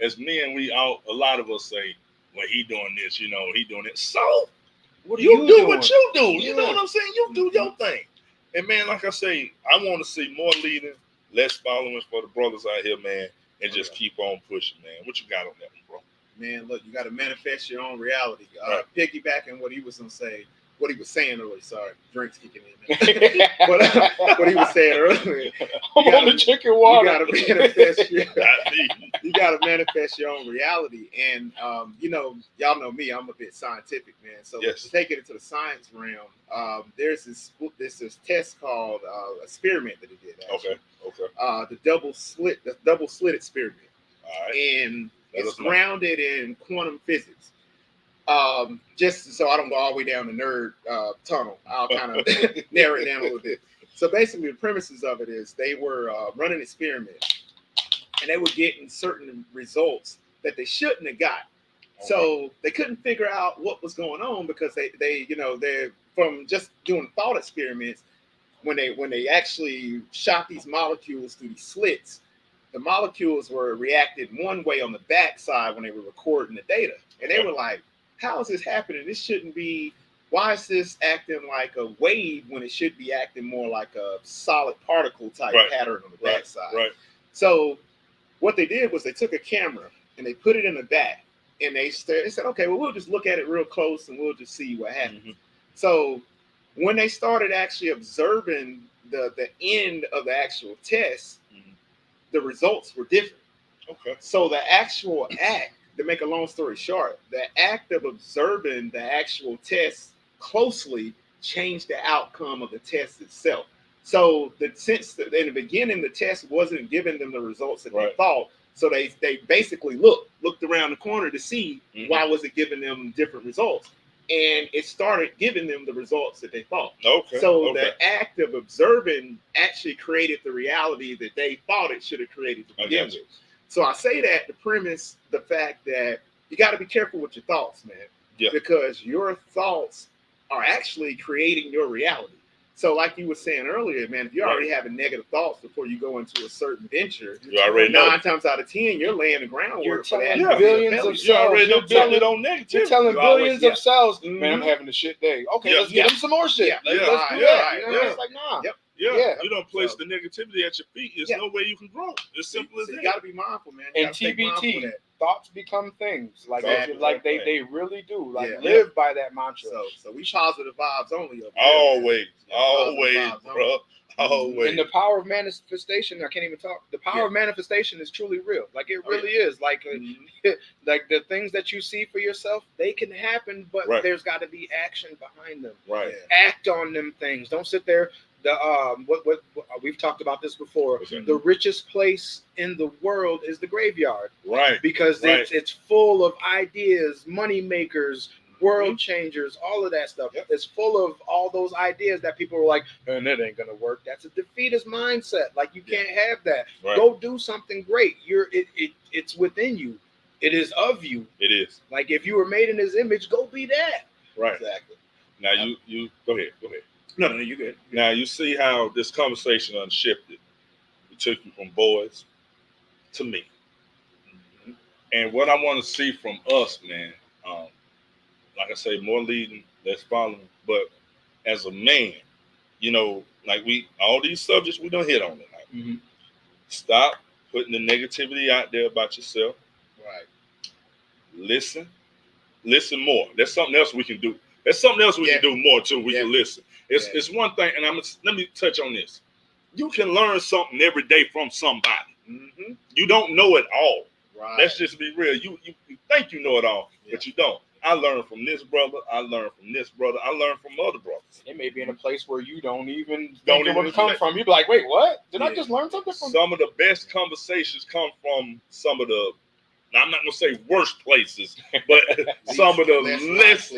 as men, a lot of us say, well, he doing this, he doing it. So what you do what you do. You know what I'm saying? You do your thing. And man, like I say, I want to see more leading, less following for the brothers out here, man, and just keep on pushing, man. What you got on that one, bro? Man, look, you got to manifest your own reality. Piggybacking what he was saying earlier. Sorry, drinks kicking in. But what he was saying earlier. I'm on the chicken water. You got to manifest your own reality. And, y'all know me. I'm a bit scientific, man. So to take it into the science realm, there's this test called experiment that he did. Actually. Okay. The double slit experiment. All right. And it's grounded in quantum physics. Just so I don't go all the way down the nerd tunnel, I'll kind of narrow it down a little bit. So basically, the premises of it is they were running experiments, and they were getting certain results that they shouldn't have got. Okay. So they couldn't figure out what was going on because they're from just doing thought experiments. When they actually shot these molecules through these slits, the molecules were reacted one way on the backside when they were recording the data, and they were like, how is this happening? This shouldn't be. Why is this acting like a wave when it should be acting more like a solid particle type pattern on the backside? Right. So what they did was they took a camera and they put it in the back, and they said, okay, well, we'll just look at it real close and we'll just see what happens. Mm-hmm. So when they started actually observing the end of the actual test, the results were different. Okay. So the actual act, to make a long story short, the act of observing the actual test closely changed the outcome of the test itself. So in the beginning, the test wasn't giving them the results that they thought. So they basically looked around the corner to see why was it giving them different results. And it started giving them the results that they thought. Okay. So the act of observing actually created the reality that they thought it should have created to begin with. So I say that to premise the fact that you got to be careful with your thoughts, man. Yeah. Because your thoughts are actually creating your reality. So like you were saying earlier, man, if you're already having negative thoughts before you go into a certain venture, you already know 9 times out of 10, you're laying the groundwork for that. Billions of cells. You already know telling on negative. You're telling billions of cells, man, I'm having a shit day. Okay, let's get them some more shit. Let's do that. It's like, nah. Yeah, you don't place the negativity at your feet. There's no way you can grow. It's simple as that. You got to be mindful, man. And TBT, thoughts become things. Like they really do. Like live by that mantra. So we positive vibes only. Always, bro. Always. And the power of manifestation, I can't even talk. The power of manifestation is truly real. Like it really is. Like like the things that you see for yourself, they can happen, but there's got to be action behind them. Right. Act on them things. Don't sit there. What we've talked about this before. The richest place in the world is the graveyard. Right. Because it's full of ideas, money makers, World Changers, all of that stuff. It's full of all those ideas that people are like, and that ain't gonna work. That's a defeatist mindset. Like you can't have that. Right. Go do something great. It's within you. It is of you. It is. Like if you were made in His image, go be that. Right. Exactly. Now you go ahead. No, you good. Now you see how this conversation unshifted. We took you from boys to me. Mm-hmm. And what I want to see from us, man, like I say, more leading, less following. But as a man, you know, like all these subjects we don't hit on tonight. Mm-hmm. Stop putting the negativity out there about yourself. Right. Listen more. There's something else we can do. There's something else we can do more too. We can listen. It's one thing, and let me touch on this. You can learn something every day from somebody. Mm-hmm. You don't know it all. Right. Let's just be real. You think you know it all, but you don't. I learned from this brother. I learned from this brother. I learned from other brothers. It may be in a place where you don't even think it would come from. You'd be like, wait, what? Did I just learn something from? Some of the best conversations come from some of the, I'm not going to say worst places, but some of the less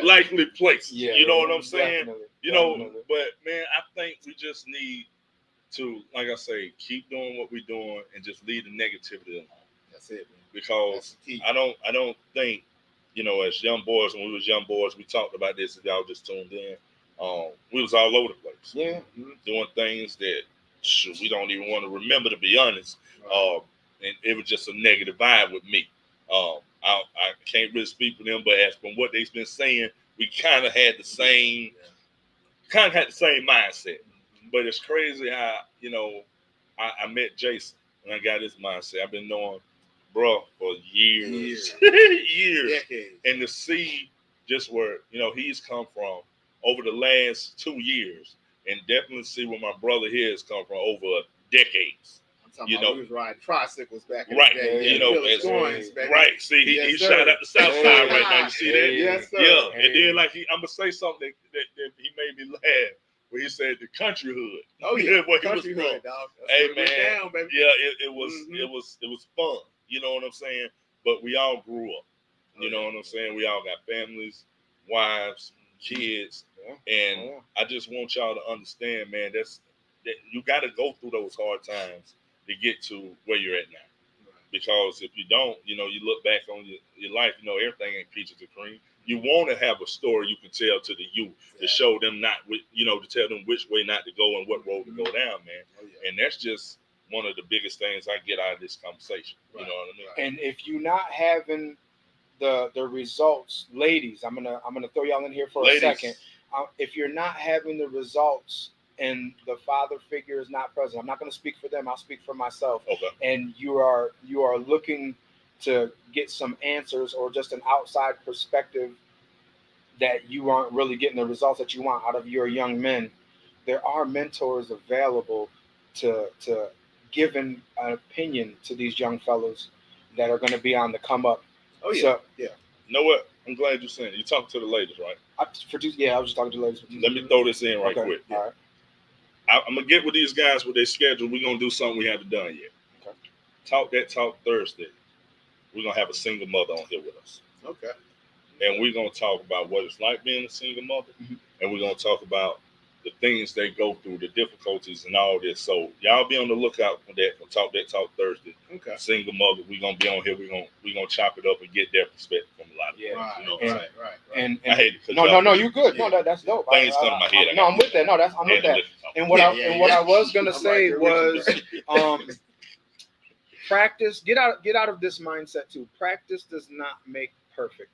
likely places. Yeah, you know what I'm saying? Definitely. But man, I think we just need to, like I say, keep doing what we're doing and just leave the negativity alone. That's it, man. Because I don't think, you know, as young boys, when we was young boys, we talked about this. If y'all just tuned in, we was all over the place. Yeah, doing things that we don't even want to remember, to be honest. Right. And it was just a negative vibe with me. I can't really speak for them, but as from what they've been saying, we kind of had the same mindset. But it's crazy how, you know, I met Jason and I got his mindset. I've been knowing bro for years. Decades. And to see just where, you know, he's come from over the last 2 years, and definitely see where my brother here has come from over decades. You know, we was riding tricycles back in right, the day. You know, right. See, he shot at the South Side right now. You see that? Yes, sir. Yeah, and then like I'm gonna say something that he made me laugh. Where he said the country hood. Oh yeah, where country he was hood, dog. Hey man, down, baby. Yeah, it was fun. You know what I'm saying? But we all grew up. You know what I'm saying? We all got families, wives, kids, and I just want y'all to understand, man. That you got to go through those hard times to get to where you're at now. Because if you don't, you know, you look back on your life, you know, everything ain't peaches and cream. You want to have a story you can tell to the youth to show them to tell them which way not to go and what road to go down, man. And that's just one of the biggest things I get out of this conversation. You know what I mean? And if you're not having the results, ladies, I'm gonna throw y'all in here for a second. If you're not having the results and the father figure is not present, I'm not going to speak for them. I'll speak for myself. Okay. And you are looking to get some answers or just an outside perspective that you aren't really getting the results that you want out of your young men. There are mentors available to give an opinion to these young fellows that are going to be on the come up. Oh yeah, so, yeah. You know what? I'm glad you're saying it. You talking to the ladies, right? I was just talking to the ladies. Let me throw this in right quick. All right. I'm gonna get with these guys with their schedule. We're gonna do something we haven't done yet. Okay. Talk Thursday. We're gonna have a single mother on here with us. Okay. And we're gonna talk about what it's like being a single mother, and we're gonna talk about the things they go through, the difficulties, and all this. So y'all be on the lookout for that. We'll talk Thursday. Okay. Single mother. We're gonna be on here. We're gonna chop it up and get their perspective from a lot of people. Right. You know Right. And I hate it. No, you good. Yeah. No, that's dope. Things come to my head. I'm with that. No, I'm with that. And what I was gonna say was, practice. Get out of this mindset too. Practice does not make perfect.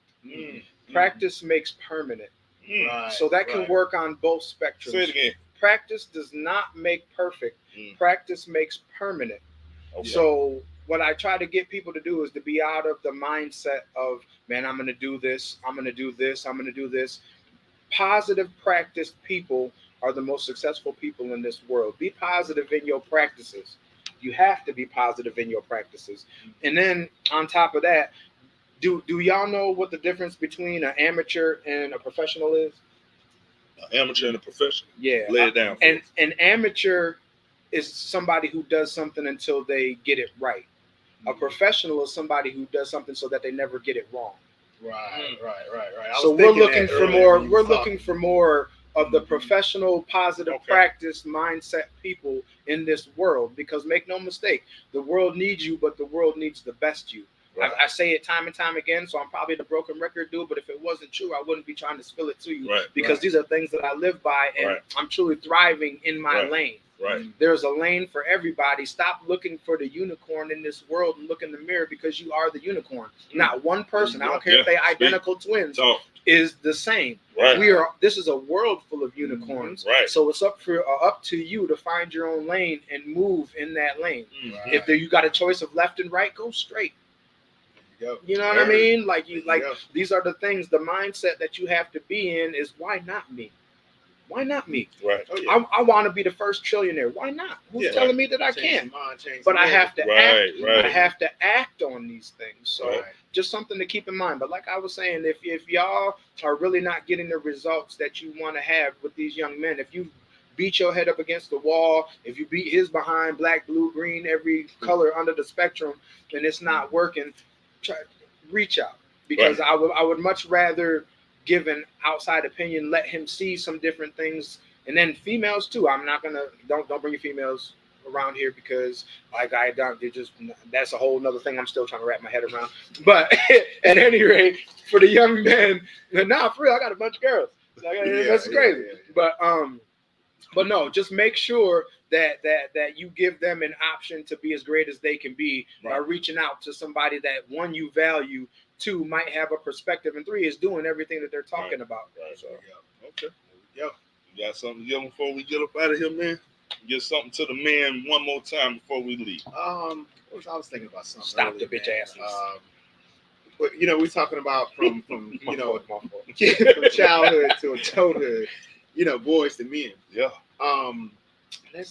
Practice makes permanent. Right, so that can work on both spectrums. Say it again. Practice does not make perfect. Practice makes permanent. Okay. So what I try to get people to do is to be out of the mindset of, man, I'm going to do this. I'm going to do this. I'm going to do this. Positive practice people are the most successful people in this world. Be positive in your practices. You have to be positive in your practices. And then on top of that, do y'all know what the difference between an amateur and a professional is? An amateur and a professional? Yeah. Lay it down. And an amateur is somebody who does something until they get it right. A professional is somebody who does something so that they never get it wrong. Right. So we're looking for more. We're looking for more of the professional, positive practice mindset people in this world. Because make no mistake, the world needs you, but the world needs the best you. Right. I say it time and time again, so I'm probably the broken record dude, but if it wasn't true, I wouldn't be trying to spill it to you. Right. Because these are things that I live by, and I'm truly thriving in my lane. Right. There's a lane for everybody. Stop looking for the unicorn in this world and look in the mirror, because you are the unicorn. Not one person, I don't care if they identical twins, is the same. Right. This is a world full of unicorns. Right. So it's up to you to find your own lane and move in that lane. Right. If you got a choice of left and right, go straight. You know what I mean? These are the things, the mindset that you have to be in is, why not me? Why not me? Right. I want to be the first trillionaire. Why not? Who's telling me that I can't? But I have to act. I have to act on these things. So just something to keep in mind. But like I was saying, if y'all are really not getting the results that you want to have with these young men, if you beat your head up against the wall, if you beat his behind, black, blue, green, every color under the spectrum, and it's not working, reach out. Because I would much rather give an outside opinion, let him see some different things. And then females too. I'm not gonna don't bring your females around here, because that's a whole nother thing I'm still trying to wrap my head around. But at any rate, for the young men, for real, I got a bunch of girls. That's crazy. But no, just make sure that you give them an option to be as great as they can be by reaching out to somebody that, one, you value, two, might have a perspective, and three, is doing everything that they're talking about. Right. So, okay. You got something to give them before we get up out of here, man? Get something to the men one more time before we leave. I was thinking about something. Stop the bitch asses. But we're talking about from from childhood to adulthood. Boys to men. Yeah.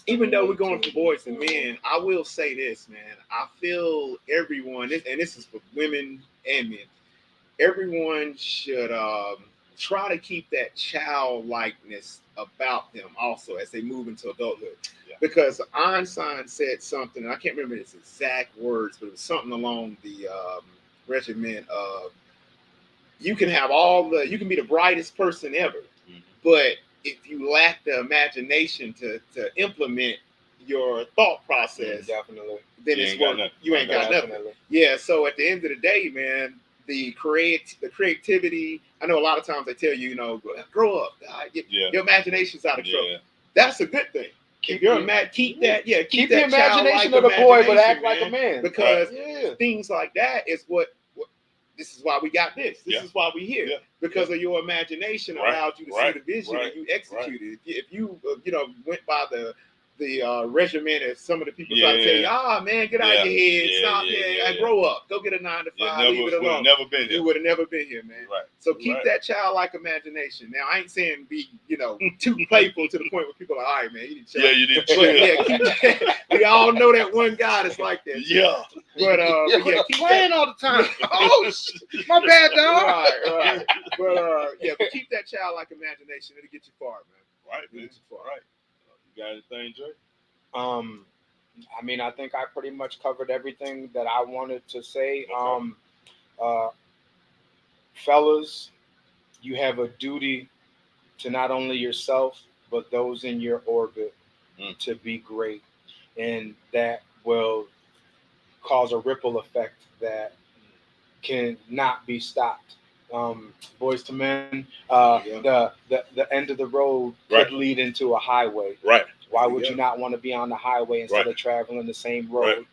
Even though we're going from boys to men, I will say this, man. I feel everyone, and this is for women and men, everyone should try to keep that childlikeness about them also as they move into adulthood. Yeah. Because Einstein said something, and I can't remember his exact words, but it was something along the regimen of, you can be the brightest person ever, but if you lack the imagination to implement your thought process, definitely, then you ain't got nothing. Yeah. So at the end of the day, man, the creativity. I know a lot of times they tell you, grow up. Your imagination's out of control. That's a good thing. Keep the imagination of the boy, but act like a man. Because things like that is what. This is why we got this. This is why we here. Because of your imagination allowed you to see the vision and you executed. If you went by the regimen as some of the people try to tell you, man, get out of your head, stop, grow up, go get a 9 to 5, leave it alone. You would have never been here, man. Right. So keep that childlike imagination. Now I ain't saying be too playful to the point where people are, all right, man, you need to chill. You need to chill. We all know that one guy that's like that. Yeah. But keep playing all the time. Oh, my bad, dog. Right. But keep that childlike imagination. It'll get you far, man. Right, man. Right. You got anything, Jay? I mean, I think I pretty much covered everything that I wanted to say. Fellas, you have a duty to not only yourself, but those in your orbit to be great. And that will cause a ripple effect that can not be stopped. Boys to men, the end of the road could lead into a highway. Right. Why would you not want to be on the highway instead of traveling the same road? Right.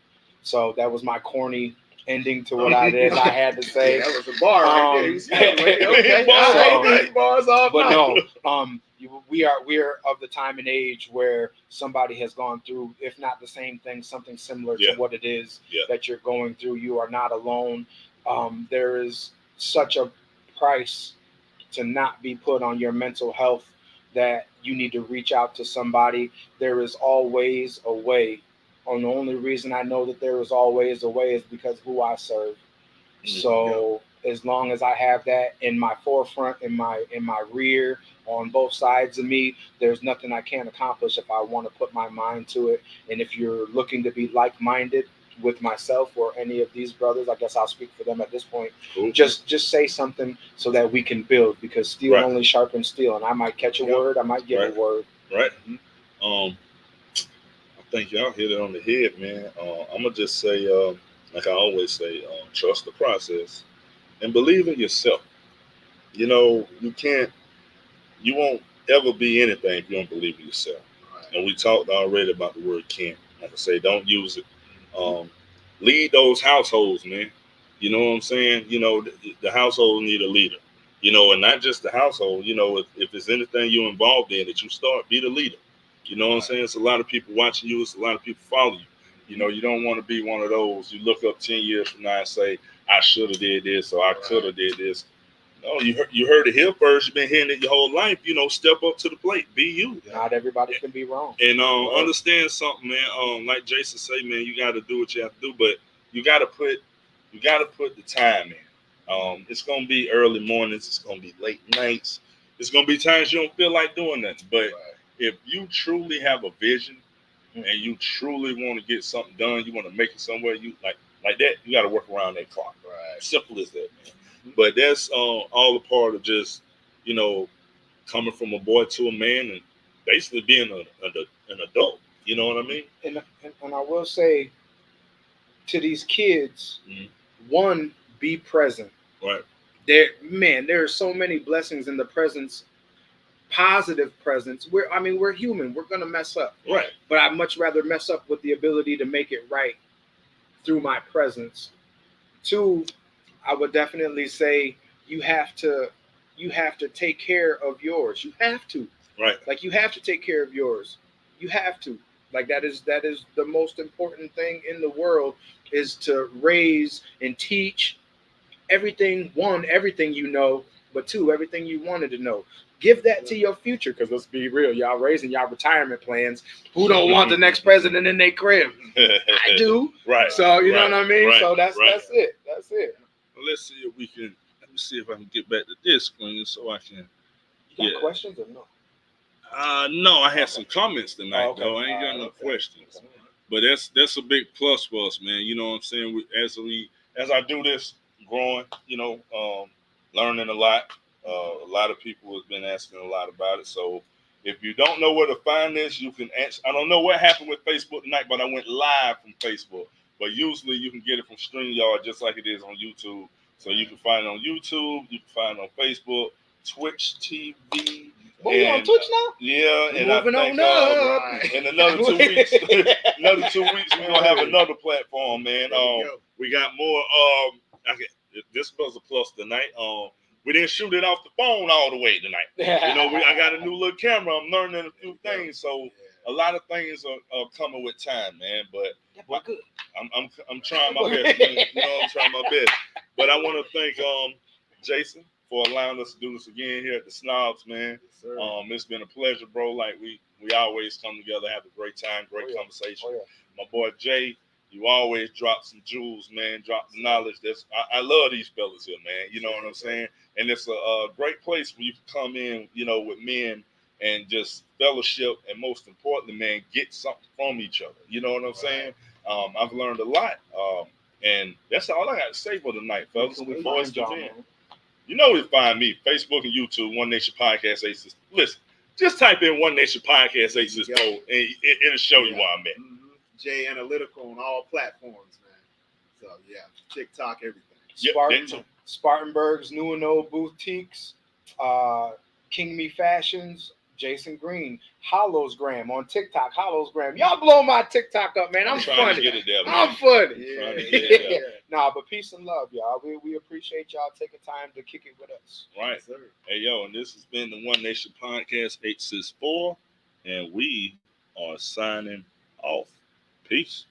So that was my corny ending to what I did. I had to say. That was a bar right there. Bars off. But no, we are of the time and age where somebody has gone through, if not the same thing, something similar to what it is that you're going through. You are not alone. There is such a price to not be put on your mental health that you need to reach out to somebody. There is always a way. And the only reason I know that there is always a way is because of who I serve. So as long as I have that in my forefront, in my rear, on both sides of me, there's nothing I can't accomplish if I want to put my mind to it. And if you're looking to be like-minded, with myself or any of these brothers, I guess I'll speak for them at this point. Cool. Just say something so that we can build, because steel Right. only sharpens steel, and I might catch a word, I might give a word. Right. I think y'all hit it on the head, man. I'm gonna just say, like I always say, trust the process and believe in yourself. You know, you won't ever be anything if you don't believe in yourself. And we talked already about the word can't. Like I say, don't use it. Lead those households, man. You know what I'm saying? You know, the household need a leader. You know, and not just the household. You know, if it's anything you're involved in, that you start, be the leader. You know what I'm saying? It's a lot of people watching you. It's a lot of people follow you. You know, you don't want to be one of those. You look up 10 years from now and say, I should have did this or I could have did this. No, you heard it here first. You've been hearing it your whole life. You know, step up to the plate. Be you. Not everybody can be wrong. And understand something, man. Like Jason say, man, you got to do what you have to do, but you got to put the time in. It's gonna be early mornings. It's gonna be late nights. It's gonna be times you don't feel like doing nothing. But if you truly have a vision and you truly want to get something done, you want to make it somewhere, you like that. You got to work around that clock. Right. Simple as that, man. But that's all a part of just, you know, coming from a boy to a man and basically being an adult. You know what I mean? And I will say to these kids, one, be present. Right. There are so many blessings in the presence, positive presence. We're human. We're gonna mess up. Right. But I'd much rather mess up with the ability to make it right through my presence. Two, I would definitely say you have to take care of yours. You have to. Right. Like, you have to take care of yours. You have to. Like, that is the most important thing in the world, is to raise and teach everything you know, but two, everything you wanted to know. Give that to your future, because let's be real, y'all raising y'all retirement plans. Who don't want the next president in their crib? I do. Right. So you know what I mean? Right. So that's it. That's it. Well, let's see if we can. Let me see if I can get back to this screen so I can. You got questions or no? No, I had some comments tonight. Okay. Though I ain't got no questions. Okay. But that's a big plus for us, man. You know what I'm saying? As I do this, growing, you know, learning a lot. A lot of people have been asking a lot about it. So if you don't know where to find this, you can ask. I don't know what happened with Facebook tonight, but I went live from Facebook. But usually you can get it from StreamYard just like it is on YouTube. So you can find it on YouTube, you can find it on Facebook, Twitch TV. Well, we on Twitch now? Yeah, and moving I think on up. in another 2 weeks, we're gonna have another platform, man. We got more. This was a plus tonight. We didn't shoot it off the phone all the way tonight. You know, I got a new little camera. I'm learning a few things, so a lot of things are coming with time, man. But I'm trying my best. Man. You know, I'm trying my best. But I want to thank Jason for allowing us to do this again here at the Snobs, man. Yes, it's been a pleasure, bro. Like we always come together, have a great time, great conversation. My boy Jay, you always drop some jewels, man. Drop the knowledge. I love these fellas here, man. You know what I'm saying? And it's a great place where you can come in, you know, with men and just fellowship, and most importantly, man, get something from each other. You know what I'm saying? I've learned a lot, and that's all I got to say for tonight, fellas. You know where to find me: Facebook and YouTube. One Nation Podcast Aces. Listen, just type in One Nation Podcast Aces, and it'll show you where I'm at. Jay Analytical on all platforms, man. So TikTok, everything. Spartanburg's New and Old Boutiques, King Me Fashions, Jason Green, Hollowsgram on TikTok. Hollowsgram, y'all blow my TikTok up, man. I'm funny. I'm funny. Nah, but peace and love, y'all. We appreciate y'all taking time to kick it with us. Right. Yes, sir. Hey, yo, and this has been the One Nation Podcast 864, and we are signing off. Peace.